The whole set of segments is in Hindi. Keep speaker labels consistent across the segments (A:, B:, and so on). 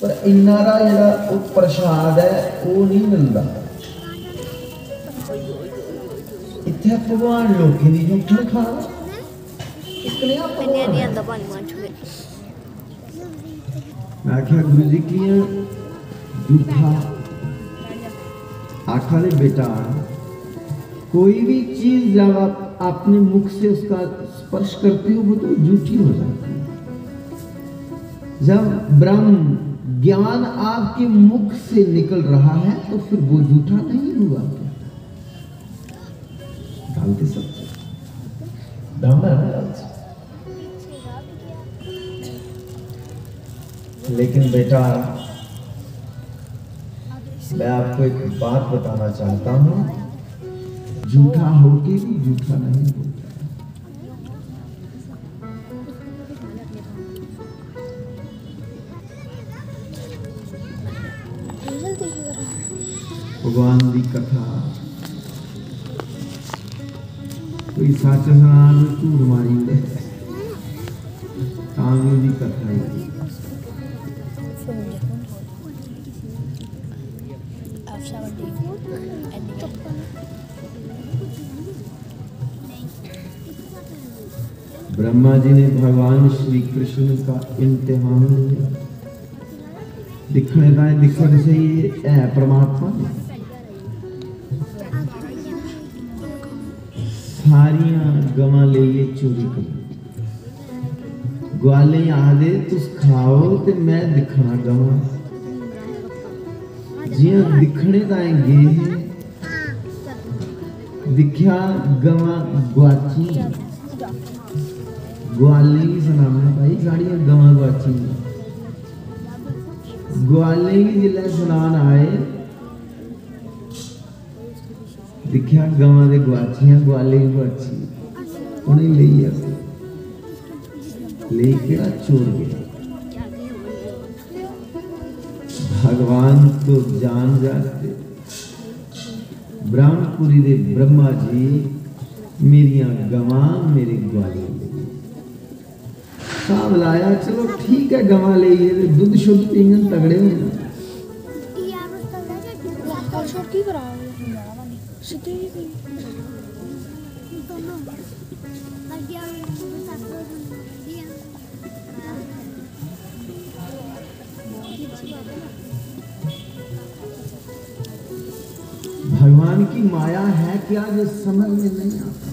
A: पर इन्नारा जरा वो प्रसाद है वो नहीं मिलता। इत्थे भगवान लोकें दी जूठन खा मैं आख्या गुरु जी की जूठा आखा दे बेटा कोई भी चीज जब आप अपने मुख से उसका स्पर्श करती हो वो तो झूठी हो जाती है। जब ब्रह्म ज्ञान आपके मुख से निकल रहा है तो फिर वो झूठा नहीं हुआ। गलती सच दम है। लेकिन बेटा मैं आपको एक बात बताना चाहता हूं, झूठा होके भी झूठा नहीं बोलता। भगवान की कथा कोई सच सुना झूठ मारी दे की कथा है। ब्रह्मा जी ने भगवान श्री कृष्ण का इम्तिहान लिया। दिखने का दिखने से ये है परमात्मा सारिया गवां ले चोरी कर ग्वाले आदे तुस खाओ ते मैं दिखना गवां जियां दिखने का गे दिखा गवां गुआची ग्वाले की सुनाना भाई साड़ियां गवां गुआची ग्वाले की जिले सुनान आए दिखा गवां दे गुआचियां ग्वाले की गुआची उन्हें ले केड़ा चोर गया। भगवान तो जान जाते ब्रह्मपुरी दे ब्रह्मा जी मेरिया गवां मेरे ग्वाले साहब लाया। चलो ठीक है गवां ले दुध शुद्ध पींगन तगड़े हो भगवान की माया है क्या जो समझ में नहीं आता।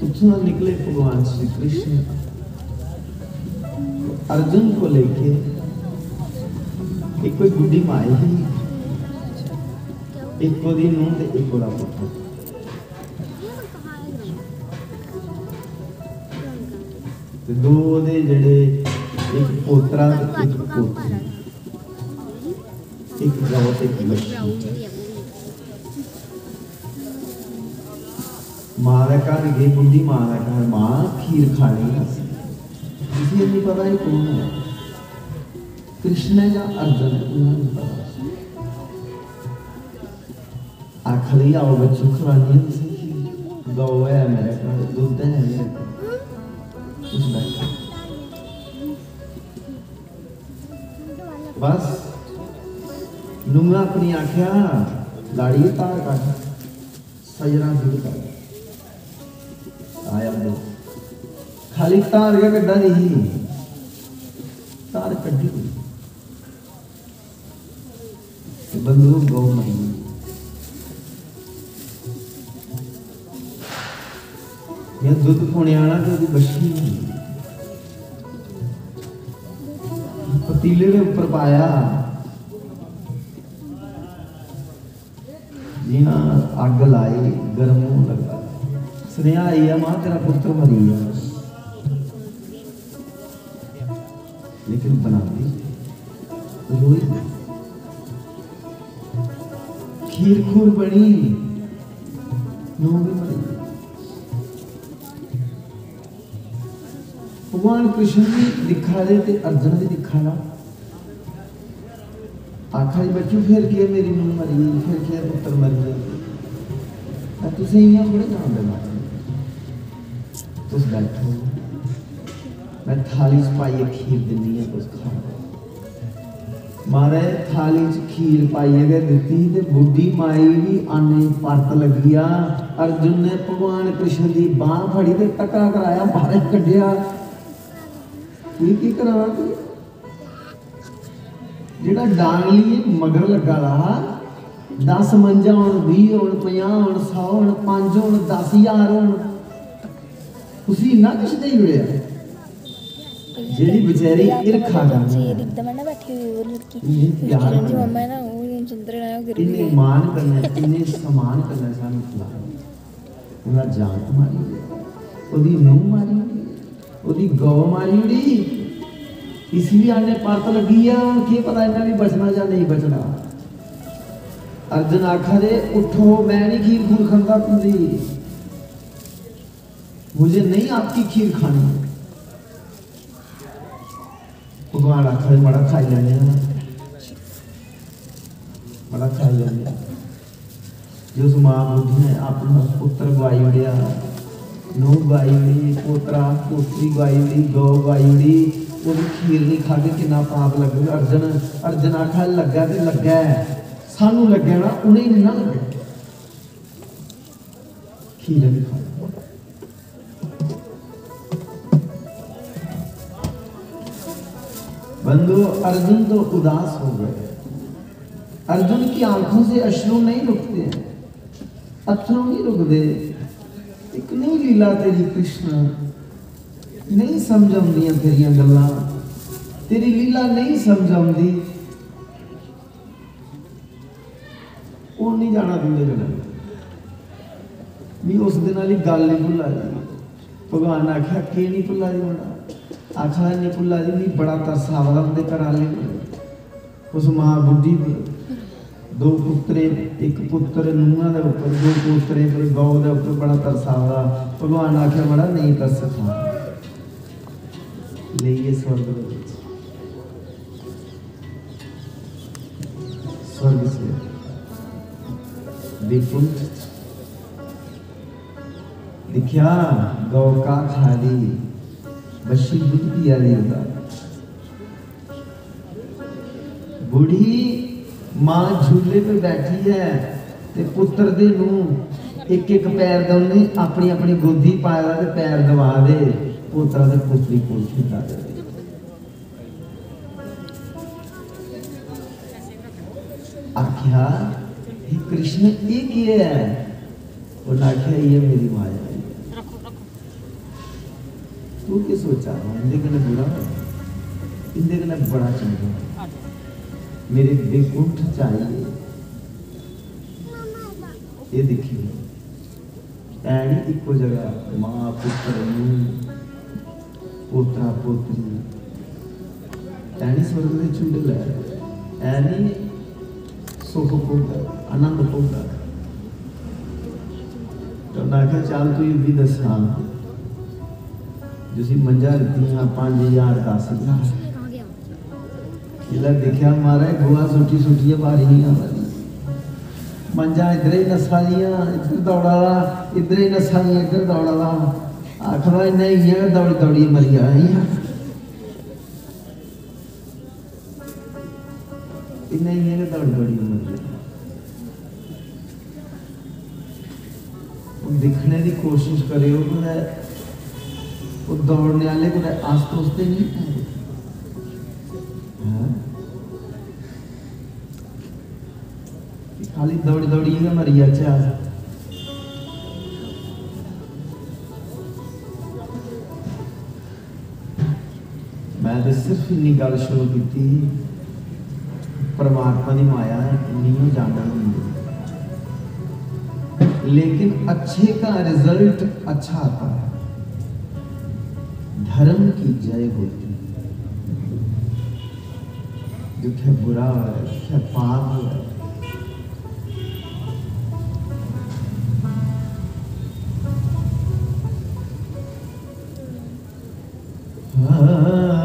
A: उतना निकले भगवान श्री कृष्ण अर्जुन को लेके एक कोई बुढ़ी माई ही एक ओदी नूं ते एक ओदा पुत्र ते दो ओदे जड़े एक पोतरा ते एक पोतरी एक गौ ते एक बच्ची मां का घर गई बुढ़ी मां का घर मां खीर खानी किसी नहीं पता ही कौन है कृष्ण या अर्जुन उन्हें पता आख लिया आओ बच्चों खिलानी गौ है मेरे घर दूध है मेरे कुछ बैठा बस नुंगा अपनी आख्या लाड़ी तार काट सजरा दूध कर आया दो खाली तार का गड्ढा नहीं तार कड्ढी बंदूक गौ नहीं ये दूध खोने आना तो बच्ची पतीले के ऊपर पाया जी हाँ अग लाई गर्म लगा स्नेहा आई है मां तेरा पुत्र मरी है लेकिन बनाती रोई खीर खूर बनी नो भी मरी। भगवान कृष्ण भी दिखा दे ते अर्जुन भी दिखा ला आखा जी बच्चू फिर क्या मेरी नूंह मरी गई, फिर क्या पुत्र मर गया, तुम इं थोड़े जान देना, तुम बैठो, मैं थाली च पाइए खीर दिनी है, तुम खाओ। महाराज थाली च खीर पाइए गए दी ते बुढ़ी माई भी आने परत लगी आ। अर्जुन ने भगवान कृष्ण की बांह फड़ी ते टका कराया, बाहर कढ़िया, की करा जेड़ा डांगली मगर लगा रहा 10 मंजा हो 20 हो 50 हो 100 हो 5 हो 10,000 हो, तुसी इन्ना कुछ नहीं जुड़िया, जेड़ी बेचारी ईर्खा करनी है, प्यार इन्हें मान करना, इन्हें समान करना, सानू खिलाना, उन्हें जात मारी, ओदी नूंह मारी, ओदी गौ मारी उड़ी, इसलिए आने परत लगी है, की पता इन्हें भी बचना या नहीं बचना। अर्जुन आखा दे उठो, मैं नहीं खीर खूर खाता पींदी, मुझे नहीं आपकी खीर खानी। भगवान आखा बड़ा खाई लेने, बड़ा खाई लेने, जो उस मां बुढ़ी ने अपना पुत्र गवाई उड़िया, नूंह गवाई उड़ी, पोतरा पोतरी गवाई उड़ी, गौ गवाई उड़ी, वो खीर नहीं खा के कितना पाप लगे। अर्जुन आखा लगा तो लगा, सानू लगे ना, उन्हें नहीं ना लगे, खीर नहीं खा। बंधु अर्जुन तो उदास हो गए, अर्जुन की आंखों से अश्रु नहीं रुकते हैं, अथरू नहीं रुकते, इतनी लीला तेरी कृष्ण, नहीं समझ आउंदियां तेरियां गल्लां, तेरी लीला नहीं समझ आउंदी, वो नहीं जाना तुझे कदे भी, उस दिन वाली गल नहीं भुला दी। भगवान आख्या कि नहीं भुला दी होना, आखा नहीं भुला दी, नहीं बड़ा तरस आवदा उनके घर वाले, उस मां बुढ़ी पर 2 पुत्रे, 1 पुत्र नूंहां दे उपर, 2 पोतरे फिर गौ दे उपर, बड़ा तरस आवदा। भगवान आख्या बड़ा नहीं तरस था, ले स्वर्ग स्वर्ग से विकुंठ दिखा, गौ का खाली बशी दूध पिया देता, बूढ़ी मां झूले पे बैठी है, ते पुत्र दे नूं एक पैर दोने अपनी अपनी गोदी पाया ते पैर दबा दे, पोतरा ते पोतरी कोल खिदा दे। आख्या ये कृष्ण ये किया है, उन्हें आख्या ये मेरी माया है, तू क्या सोचा इंदे कने बुरा, इंदे कने बड़ा चंगा, मेरे विकुंठ चाहिए। ये देखिए ऐनी इको जगह मां पुत्र नूंह पोतरा पोतरी ऐनी स्वर्ग दे झूले लै, ऐनी सुख भोगा आनंद भोगा। तो मैं क्या चल तू भी दसा, जो मंजा दिया 5,000 10,000 देखा मारा गोहा सुटी सुटिया बारियां मंजा इधर ही नसा लिया, इधर दौड़ा ला, इधर ही नसा लिया, इधर दौड़ा ला, आखिर इन्हें दौड़ी दौड़ी मरी आई, इन्हें दौड़ी दौड़ी मरी। दिखने की कोशिश करे, वो दौड़ने वाले को आस पड़ोस से नहीं है, खाली दौड़ी दौड़ी मरी अच्छा। मैं तो सिर्फ इन्नी गल शुरू की, परमात्मा की माया नहीं जानना, लेकिन अच्छे का रिजल्ट अच्छा आता है, धर्म की जय होती है, जो क्या बुरा है क्या पाप है,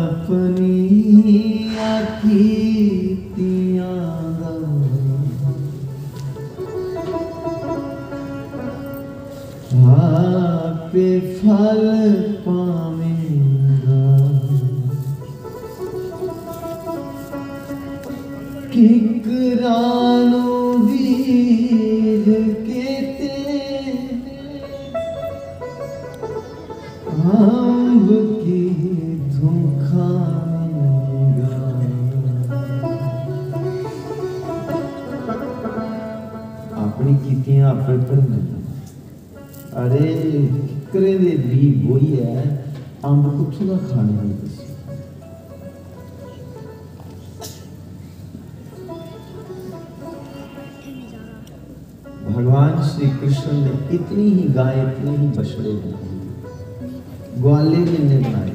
A: अपनी आखी तियां फल पावेगा किकरानो वीर केते अंब की खाएगा। अपनी कीतियां आपे भरना। अरे किकरे दे भी वही है, अंब कुत्थों का खाने नहीं दसी। भगवान श्री कृष्ण ने इतनी ही गाय, इतने ही बछड़े बनाए, ग्वाले जिन्ने बनाए,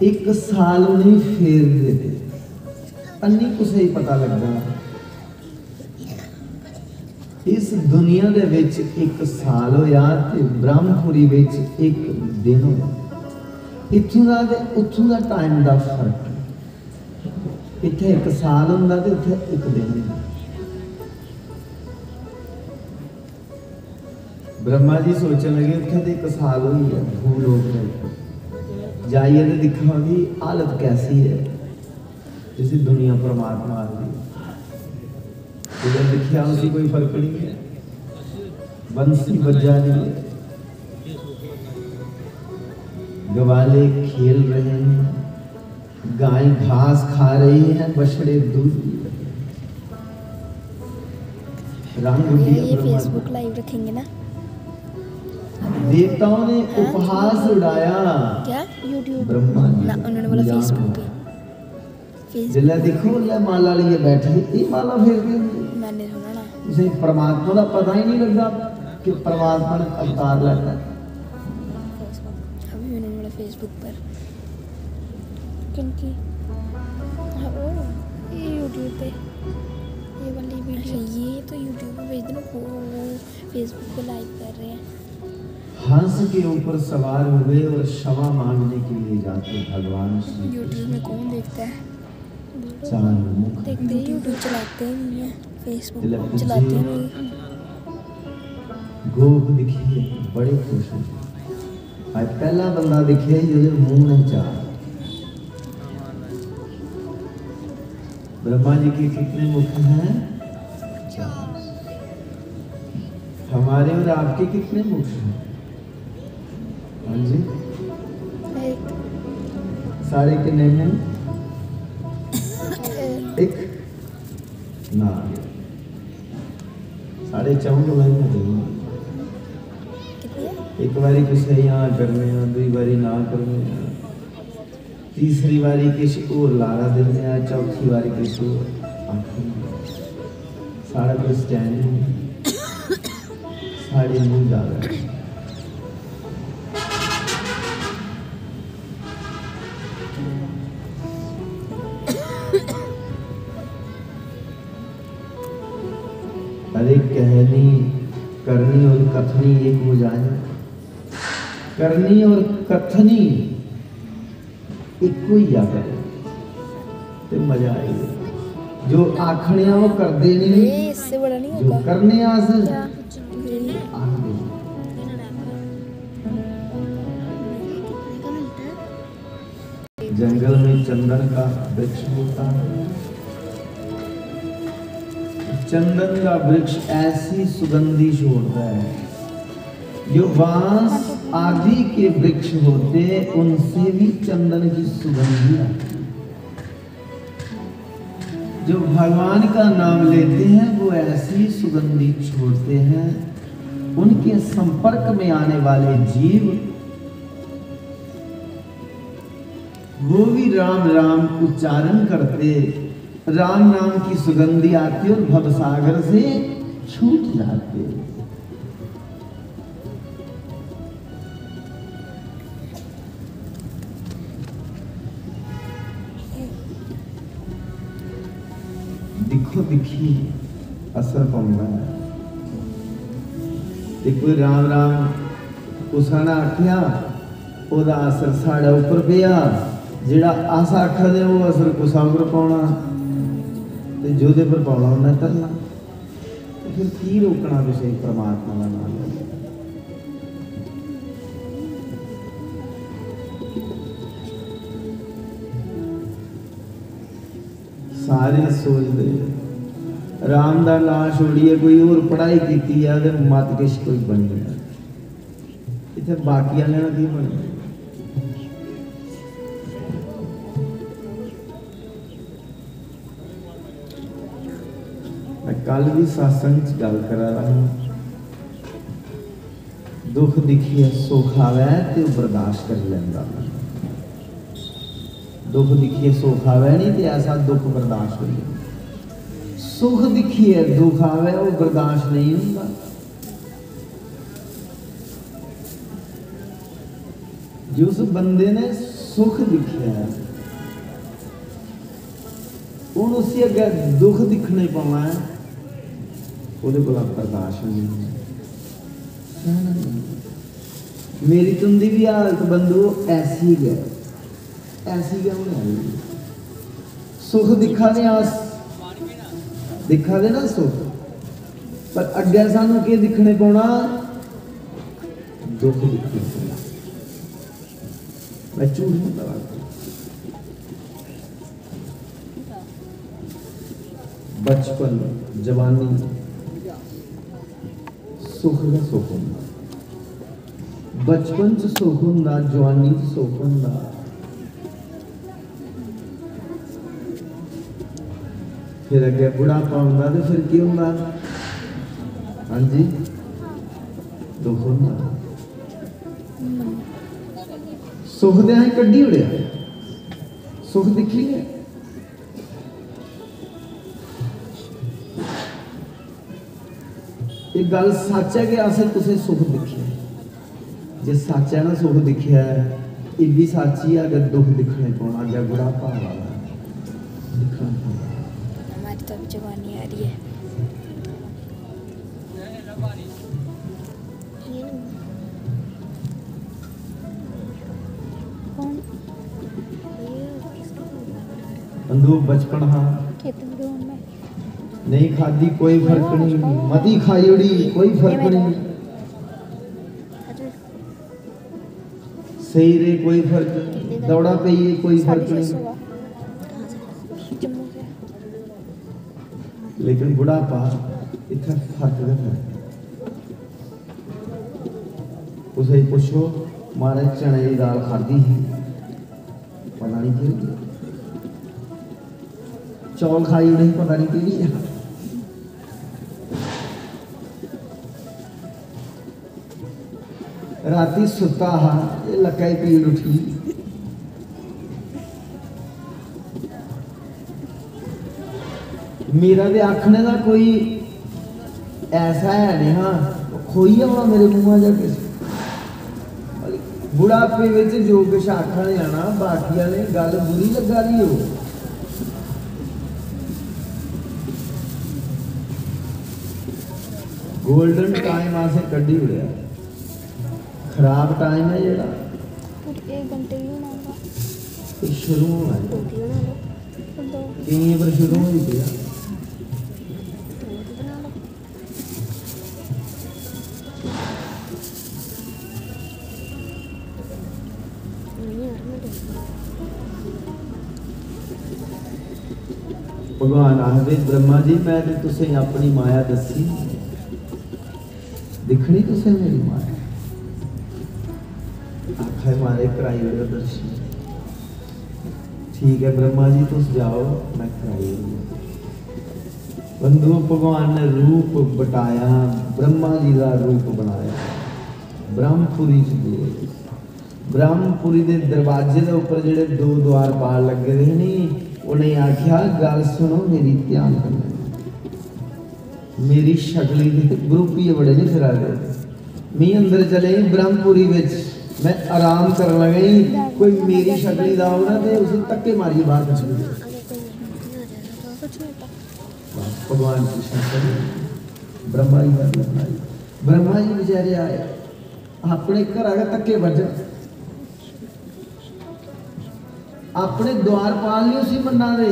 A: एक साल उन्हें फेर देते। अन्नी कुछ ही पता लगता इस दुनिया दे विच एक साल होया ते ब्रह्मपुरी विच एक दिन होया। इत्थों दा ते उत्थों दा टाइम दा फर्क। इत्थे एक साल हुंदा ते उत्थे एक दिन हुंदा। ब्रह्मा जी सोचने लगे उत्थे तो एक साल हुई है भूलोक में, जाइए तो दिखा भी हालत कैसी है, जैसे दुनिया परमात्मा आ गई। जब दिखा उसी कोई फर्क नहीं है, बंसी बजा नहीं है, गवाले खेल रहे हैं, गाय घास खा रही है, बछड़े दूध पी रहे हैं। रंग
B: ये फेसबुक लाइव रखेंगे ना।
A: देवताओं ने उपहास उड़ाया।
B: क्या यूट्यूब
A: ब्रह्मा जी
B: ना, उन्होंने बोला फेसबुक पे।
A: जिला देखो ले माला लिए बैठे, ये माला फेर के
B: मैंने सुना ना,
A: इसे परमात्मा का पता ही नहीं लगता कि परमात्मा ने अवतार लेता।
B: अभी उन्होंने बोला फेसबुक पर, क्योंकि ये यूट्यूब पे ये वाली वीडियो, ये तो यूट्यूब पे भेज देना, वो फेसबुक पे लाइव कर रहे हैं।
A: हंस के ऊपर सवार हुए और क्षमा मांगने के लिए जाते भगवान श्री
B: यूट्यूब में कौन देखता है?
A: चार मुख
B: देखते ही यूट्यूब चलाते ही नहीं है, फेसबुक
A: जिला
B: चलाते ही नहीं।
A: गोप दिखिए बड़े खुश हो। आज पहला बंदा दिखे जिसके मुंह में चार। ब्रह्मा जी के कितने मुख हैं? चार। हमारे और आपके कितने मुख हैं? हाँ जी, सारे कितने मुंह? एक ना, साढ़े 14 महीने देंगे। एक बारी कुछ यहाँ करने, दूसरी बारी ना करने, तीसरी बारी किसी और लारा देने, चौथी बारी किसी और सारा कुछ स्टैंड साढ़े मुंह जा रहा है। अरे कहनी करनी और कथनी एक हो जाए, करनी और कथनी एक को ही आ करे तो मजा आएगा। जो आखने वो कर देनी,
B: इससे बड़ा नहीं
A: जो
B: होगा
A: करने आस जंगल में चंदन का वृक्ष होता है। चंदन का वृक्ष ऐसी सुगंधी छोड़ता है, जो बांस आदि के वृक्ष होते उनसे भी चंदन की सुगंधी आती है। जो भगवान का नाम लेते हैं वो ऐसी सुगंधी छोड़ते हैं, उनके संपर्क में आने वाले जीव वो भी राम राम उच्चारण करते, राम नाम की सुगंधी आती और भवसागर से छूट जाते। दिखो दिखी असर पाਉਂਦਾ है। ते कोई राम राम उसा ना आखिया ओदा असर साढ़े ऊपर पिया, जिहड़ा अस आखदे वो असर कुसा उपर पाउणा ते जोदे पर पाउणा उन्हें करना। तो फिर की रोकना किसी परमात्मा का नाम? सारे सोचते राम का नाम छोड़िए कोई और पढ़ाई की है तो मत किश कोई बनी है इतने बाकी वाले की बने। मैं कल भी सत्संग च गल करा रहा हूँ दुख दिखिए सुख आवे तो बर्दाश्त कर लेंदा दुख दिखिए सुख आवे नहीं तो ऐसा दुख बर्दाश्त हो जाए सुख दिखिए दुख आवे वो बर्दाश्त नहीं होता। जिस बंदे ने सुख दिखिया उन उसी अगे दुख दिखने पाना है वो बर्दाश्त नहीं। मेरी तुंदी भी हालत बंधु ऐसी है सुख दिखा दे आस दिखा दे ना सुख पर अगे सानू के दिखने पाना दुख दिखने पाना। मैं झूठ नहीं बोलता बचपन जवानी सुख का सुख होंदा बचपन च सुख होंदा जवानी च सुख होंदा फिर अगे बुढ़ापा होंदा तो फिर की होंदा हाँ जी दुख होंदा। सुख दे अं कड्ढी उड़िया सुख दिखी है ये गल सच है कि असें तुसें सुख दिखे जे सच है ना सुख दिखा है ये भी सच ही अगर दुख दिखने पाना अगर बुढ़ापा वाला दिखना पाना।
B: हमारी तो जवानी आ रही है
A: बंधु बचपन हाँ नहीं खादी कोई फर्क नहीं मती खाई उड़ी कोई फर्क नहीं सही रे कोई फर्क नहीं दौड़ा पे कोई फर्क नहीं लेकिन बुढ़ापा इतना फर्क है उसे पूछो मारे चने की दाल खाधी पता नहीं क्यों चौल खाई नहीं पता नहीं क्यों राती सुता हा ये लकाई पीड़ उठी मेरा दे आखने का कोई ऐसा है नहीं हाँ खोई आना मेरे मुँह जाके बुढ़ापे विच जो कुछ आखन जाना बाकिया ने गल बुरी लगा रही हो गोल्डन टाइम आसे कड्ढी उड़िया खराब टाइम है जेड़ा
B: एक घंटे ही होना
A: तो शुरू होना है कहीं पर शुरू हो गया भगवान आखदे ब्रह्मा जी मैं तो तुसें अपनी माया दसी दिखनी तुसें मेरी माया आखा मारे कराई हुए दर्शन ठीक है ब्रह्मा जी तुम जाओ मैं कराई बंधु भगवान ने रूप बटाया ब्रह्मा जी का रूप बनाया ब्रह्मपुरी च ब्रह्मपुरी के दरवाजे के उपर जो दो द्वारपाल लगे रहे नहीं उन्हें आख्या गल सुनो मेरी ध्यान करना मेरी शक्ली ग्रुप ही बड़े नहीं फिरा गए मी अंदर चले ब्रह्मपुरी मैं आराम कर लगी कोई मेरी शक्ली का होना तो उसे धक्के मारिए बाहर कछ भगवान की शक्ल ब्रह्मा जी का बनाई ब्रह्मा जी बेचारे आए अपने घर आगे धक्के बज अपने द्वारपाल नहीं उसी मना दे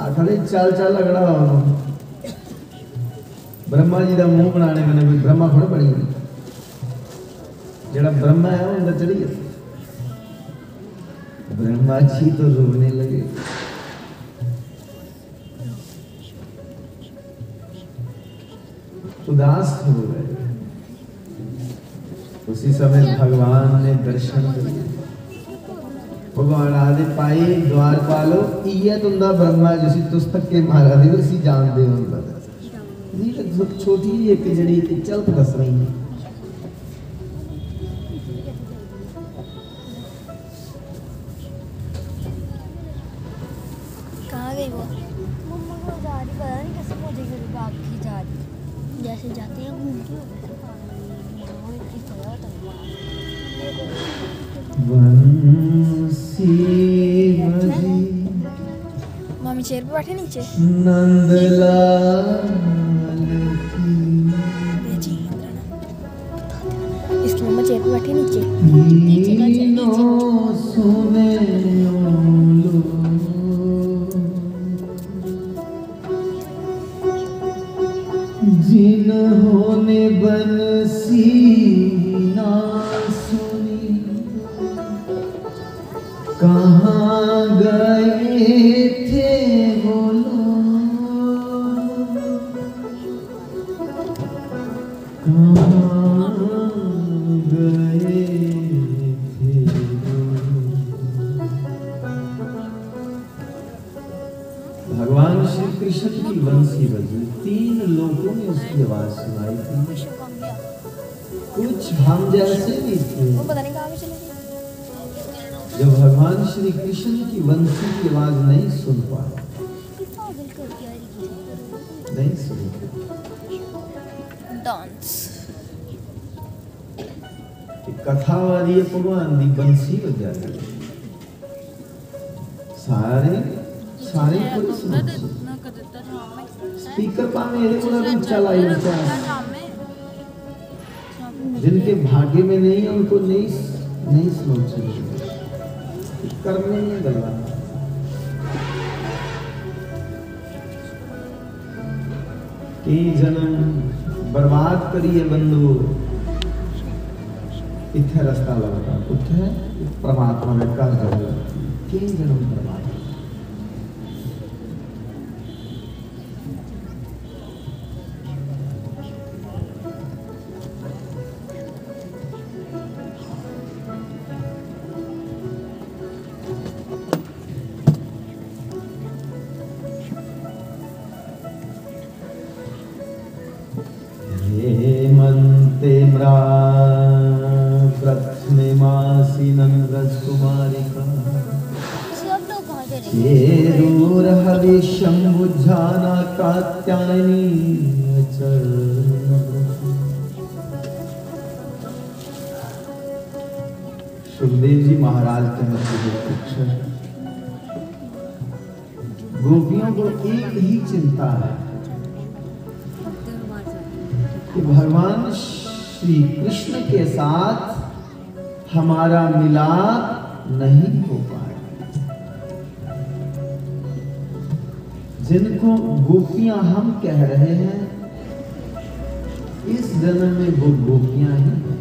A: आखिर चल चल लगड़ा ब्रह्मा जी का मुंह बनाने मैंने कोई ब्रह्मा थोड़ा बनी हुई जड़ा ब्रह्मा है वो अंदर चढ़ी है ब्रह्मा जी तो रोने लगे उदास हो गए। उसी समय भगवान ने दर्शन दिए। भगवान आदि पाई द्वारपालो इया तुंदा ब्रह्मा जिसी तुस्तक के मारा दे उसी जान दे उन नहीं तो छोटी एक जड़ी चलत दस रही है।
B: कहाँ गई वो?
C: मम्मा को जा रही, पता नहीं कैसे मुझे घर भाग के जा रही।
B: जैसे जाते हैं घूम के।
A: बंसी बजी
B: मामी चेयर पे बैठे नीचे।
A: नंदलाल
B: बेची इसकी मम्मा चेयर पे बैठी नीचे।
A: सुने जिन्होंने बंसी ना सुनी कहाँ गए थे वो लोग, कहाँ गए थे वो लोग। भगवान श्री कृष्ण की बंसी बजी, 3 लोगों ने उसकी आवाज सुनाई थी। कुछ हम जैसे नहीं थे
B: वो पता नहीं कहाँ पे चले गए।
A: जो भगवान श्री कृष्ण की बंसी की आवाज नहीं सुन पाए, नहीं सुन पाए।
B: डांस
A: कथा वाली है भगवान दी बंसी बजा रही है। सारे कोई सुन स्पीकर पा मेरे को भी चला ही जिनके भाग्य में नहीं है उनको नहीं समझ करने नहीं गलत। कई जन्म बर्बाद करिए बंधु, इत्थे रास्ता लगता उठे परमात्मा ने कर दे। कई जन्म बर्बाद प्रथमे मासी नंदकुमारिका चेरूर हविष्यं बुझाना कात्यायनी सुखदेव जी महाराज के गोपियों को एक ही चिंता है कि भगवान श्री कृष्ण के साथ हमारा मिलाप नहीं हो पाए। जिनको गोपियां हम कह रहे हैं, इस जन्म में वो गोपियां ही हैं,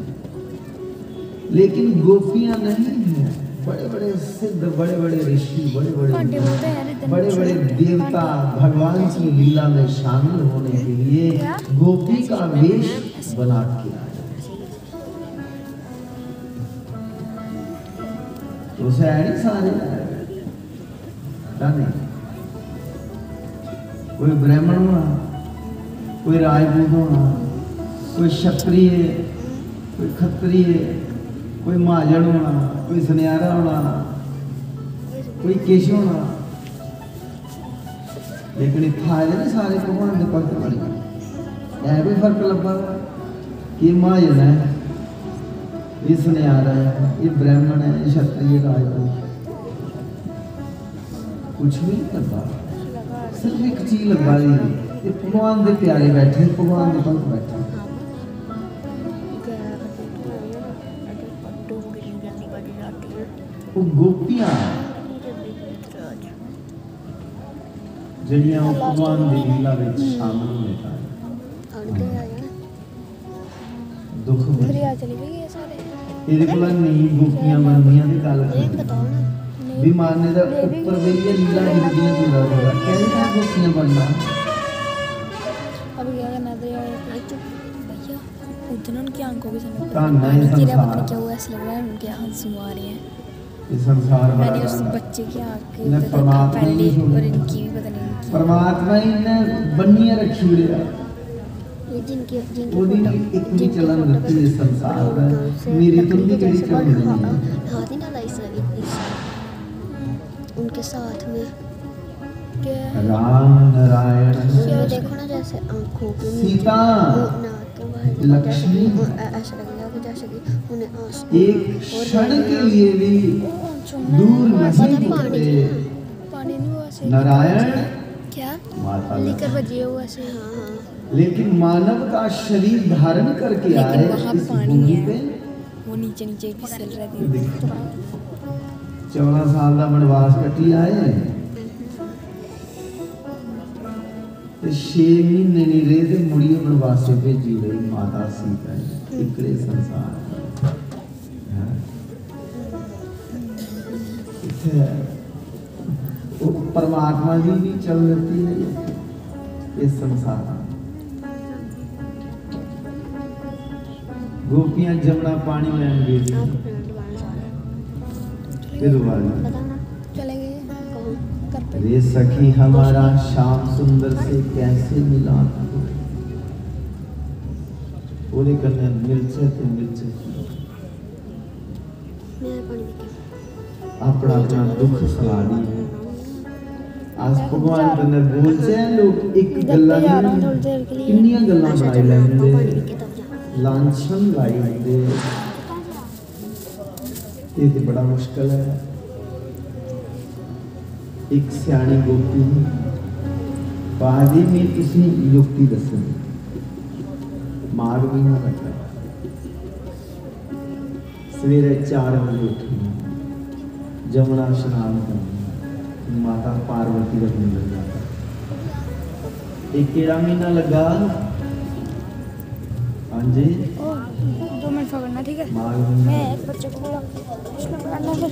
A: लेकिन गोपियां नहीं हैं। बड़े बड़े सिद्ध, बड़े बड़े ऋषि, बड़े बड़े देवता भगवान की लीला में शामिल होने के लिए गोपी का वेश बना के आए। तो नहीं सारे नहीं, कोई ब्राह्मण होना, कोई राजपूत होना, कोई क्षत्रिय, कोई खत्रिय, कोई महाजन होना, कोई सुनियारा होना, कोई केश होना, लेकिन इतना सारे भगवान के भक्त बने। है कोई फर्क लगा कि महाजन है, ये सुनियारा है, ये ब्राह्मण है, ये क्षत्रिय, राजपूत, कुछ भी नहीं करता। सिर्फ एक चीज लगा दी, ये भगवान के प्यारे बैठे, भगवान के भक्त बैठे। वो गोपियां जड़ियां भगवान की लीला में शामिल होने का दुख ये को नहीं गोपियां बनदियां दी गल भी मारने का ऊपर वेलिया नीला गिरदियां तुला होगा कैसे क्या गोपियां बनना
B: अब क्या करना तो यार भैया उधर उनकी आंखों के सामने
A: कान्हा ही
B: गिरा, पता
A: संसार।
B: नहीं क्या हुआ, ऐसा लग रहा है उनके आंसू आ रहे हैं।
A: ये संसार बड़ा
B: मैंने उस
A: कान्हा।
B: बच्चे की आंख
A: ने परमात्मा ही
B: पहले
A: नहीं
B: और इनकी भी पता नहीं इनकी।
A: परमात्मा ही ने बनिया रखी हुई है
C: ये जिनकी
A: ओदी एक भी चलन रहती है संसार में मेरी तुम भी कड़ी चल रही है
C: हाथ ही ना लाई सभी उनके साथ में
B: क्या
A: राम नारायण
C: ये देखो ना जैसे आंखों के नीचे
A: सीता
C: नाक के बाहर
A: लक्ष्मी
C: ऐसा लगेगा कि जैसे कि उन्हें आंसू
A: एक क्षण के लिए भी दूर नहीं होते
B: पानी नहीं हुआ से
A: नारायण
B: क्या
A: माता
B: लेकर बजे हुआ से।
C: हाँ
A: लेकिन मानव का शरीर धारण करके
B: लेकिन
A: आए
B: वहाँ
A: इस
B: पानी
A: भूमि
B: है।
A: पे
B: वो नीचे नीचे फिसल रहे थे।
A: 14 साल का वनवास कटी आए ते 6 महीने नहीं रहे थे मुड़िए वनवासे भेजी गई माता सीता इकड़े संसार इत्थे वो परमात्मा जी भी चल रहती है इस संसार में। गोपियां जमुना पानी लेने गई थी
C: आपको फ्रेंड बना सारे
A: फिर वाली
C: पता ना
B: चले गए
C: कहाँ
B: कर पे।
A: रे सखी हमारा श्याम सुंदर से कैसे मिला पूरे करने मिलचे थे मिलचे
C: मैं पानी पी के
A: अपना अपना दुख सुना दी आज भगवान तने बोल से लोग एक गल्ला
B: जा रहा हूँ थोड़ी देर के लिए।
A: किन्नियां गल्लां
C: अच्छा
A: बनाई
C: जब मैं पानी पी
A: लेंदे
C: के तब जा
A: लांछन लाई लेंदे ये तो बड़ा मुश्किल है एक सियाणी गोपी बाजी में किसी युक्ति दसनी माघ महीना लगता है सवेरे 4 बजे उठी जमुना स्नान करना माता पार्वती का दिन लग जाता एक केड़ा महीना लगा हाँ जी
B: 2 मिनट पकड़ना ठीक है।
A: माघ
B: मैं
A: महीना
B: एक बच्चे को बोला उसने पकड़ना फिर।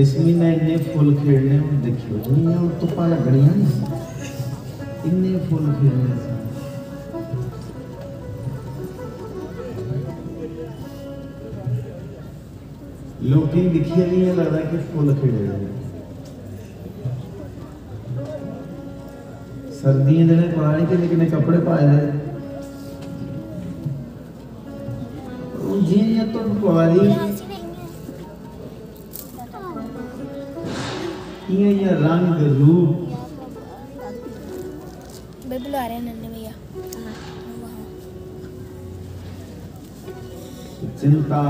A: इस महीने इन्ने फुल खेलने देखियो नहीं और तो पाया गड़ियां इन्ने फुल खेलने से लोग दिखिए नहीं है लगता कि फुल खेले सर्दियां दिन पता नहीं कितने कितने कपड़े पाए हैं जी ये तो कुआरी ये रंग रूप
B: भाई बुला रहे हैं नन्हे भैया वहाँ।
A: चिंता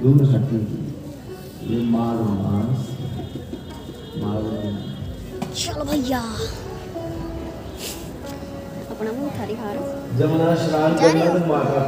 A: दूर हटेगी ये मार मास मार
C: चलो भैया अपना मुंह थारी हार
A: जमुना स्नान करना तो माता